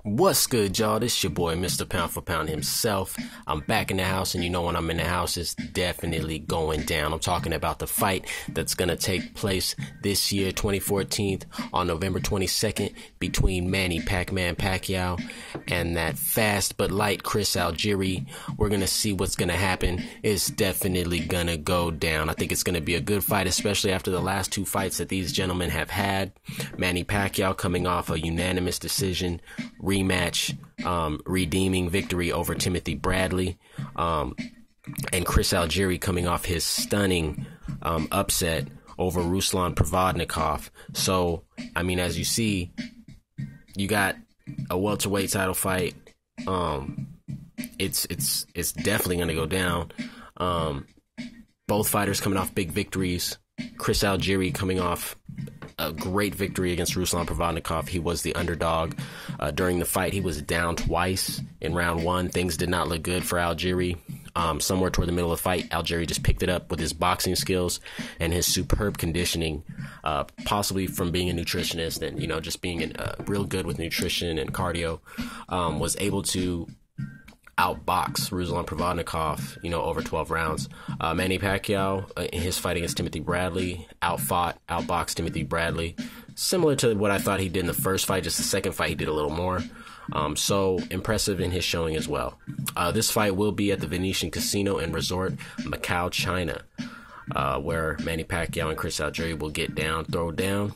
What's good, y'all? This your boy, Mr. Pound for Pound himself. I'm back in the house, and you know when I'm in the house, it's definitely going down. I'm talking about the fight that's going to take place this year, 2014, on November 22nd, between Manny Pacman Pacquiao and that fast but light Chris Algieri. We're going to see what's going to happen. It's definitely going to go down. I think it's going to be a good fight, especially after the last two fights that these gentlemen have had. Manny Pacquiao coming off a unanimous decision rematch, redeeming victory over Timothy Bradley, and Chris Algieri coming off his stunning upset over Ruslan Provodnikov. So, I mean, as you see, you got a welterweight title fight. It's definitely going to go down. Both fighters coming off big victories. Chris Algieri coming off a great victory against Ruslan Provodnikov. He was the underdog. During the fight, he was down twice in round one. Things did not look good for Algieri. Somewhere toward the middle of the fight, Algieri just picked it up with his boxing skills and his superb conditioning, possibly from being a nutritionist and, just being real good with nutrition and cardio, was able to outbox Ruslan Provodnikov, over 12 rounds. Manny Pacquiao, in his fight against Timothy Bradley, outboxed Timothy Bradley. Similar to what I thought he did in the first fight, just the second fight he did a little more. So impressive in his showing as well. This fight will be at the Venetian Casino and Resort, Macau, China, where Manny Pacquiao and Chris Algieri will get down, throw down.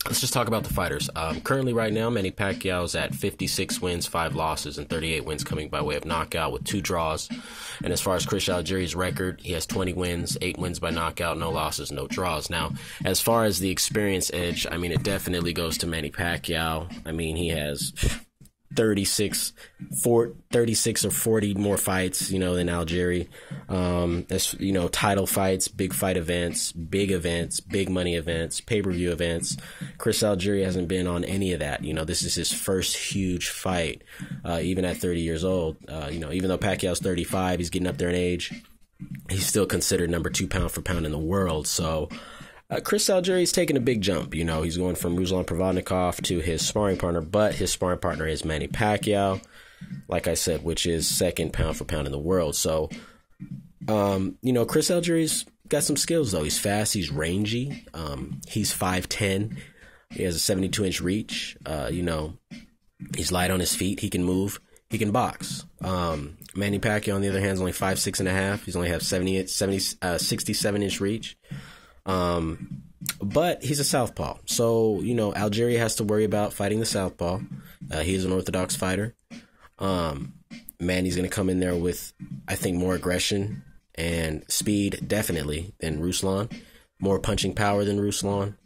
Let's just talk about the fighters. Currently, right now, Manny Pacquiao is at 56 wins, 5 losses, and 38 wins coming by way of knockout with 2 draws. And as far as Chris Algieri's record, he has 20 wins, 8 wins by knockout, no losses, no draws. Now, as far as the experience edge, it definitely goes to Manny Pacquiao. He has 36 or 40 more fights, than Algieri. Title fights, big fight events, big money events, pay-per-view events. Chris Algieri hasn't been on any of that. This is his first huge fight, even at 30 years old. Even though Pacquiao's 35, he's getting up there in age. He's still considered number 2 pound for pound in the world. So, Chris Algieri's taking a big jump. He's going from Ruslan Provodnikov to his sparring partner, but his sparring partner is Manny Pacquiao, like I said, which is 2nd pound for pound in the world. So, Chris Algieri's got some skills, though. He's fast, he's rangy, he's 5'10", he has a 72-inch reach, he's light on his feet, he can move, he can box. Manny Pacquiao, on the other hand, is only 5'6" and a half. He's only have 67-inch reach. But he's a southpaw. So, Algieri has to worry about fighting the southpaw. He is an orthodox fighter. Manny's going to come in there with, I think, more aggression and speed, definitely, than Ruslan. More punching power than Ruslan.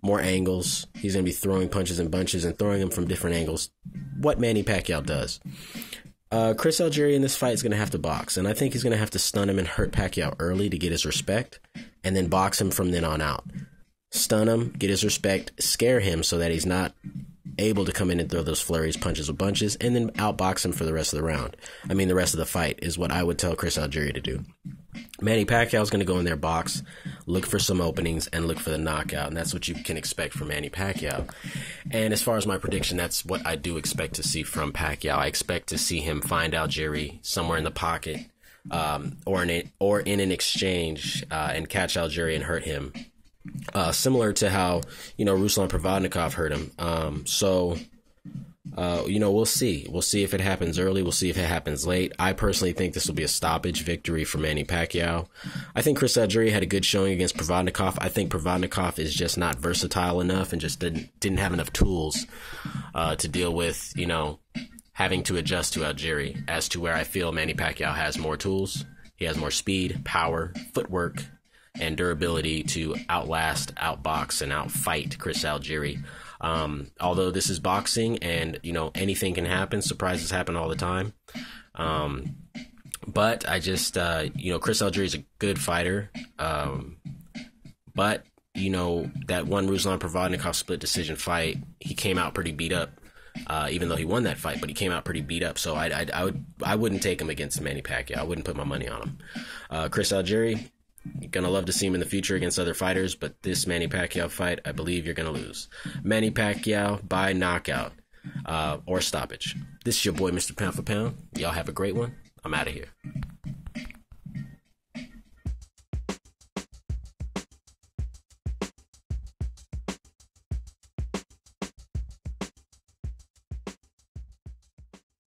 More angles. He's going to be throwing punches and bunches and throwing them from different angles. What Manny Pacquiao does. Chris Algieri in this fight is going to have to box, and I think he's going to have to stun him and hurt Pacquiao early to get his respect, and then box him from then on out. Stun him, get his respect, scare him so that he's not able to come in and throw those flurries, punches, or bunches, and then outbox him for the rest of the round. The rest of the fight is what I would tell Chris Algieri to do. Manny Pacquiao is going to go in there, box, look for some openings, and look for the knockout, and that's what you can expect from Manny Pacquiao. And as far as my prediction, that's what I do expect to see from Pacquiao. I expect to see him find Algieri somewhere in the pocket, or in an exchange, and catch Algieri and hurt him. Similar to how, Ruslan Provodnikov hurt him. We'll see. We'll see if it happens early. We'll see if it happens late. I personally think this will be a stoppage victory for Manny Pacquiao. I think Chris Algieri had a good showing against Provodnikov. I think Provodnikov is just not versatile enough and just didn't have enough tools to deal with, having to adjust to Algieri, as to where I feel Manny Pacquiao has more tools. He has more speed, power, footwork, and durability to outlast, outbox, and outfight Chris Algieri. Although this is boxing and, anything can happen, surprises happen all the time. But I just, Chris Algieri is a good fighter. But, that one Ruslan Provodnikov split decision fight, he came out pretty beat up. Even though he won that fight, but he came out pretty beat up. So I wouldn't take him against Manny Pacquiao. I wouldn't put my money on him. Chris Algieri, you're going to love to see him in the future against other fighters, but this Manny Pacquiao fight, I believe you're going to lose. Manny Pacquiao by knockout. or stoppage. This is your boy, Mr. Pound for Pound. Y'all have a great one. I'm out of here.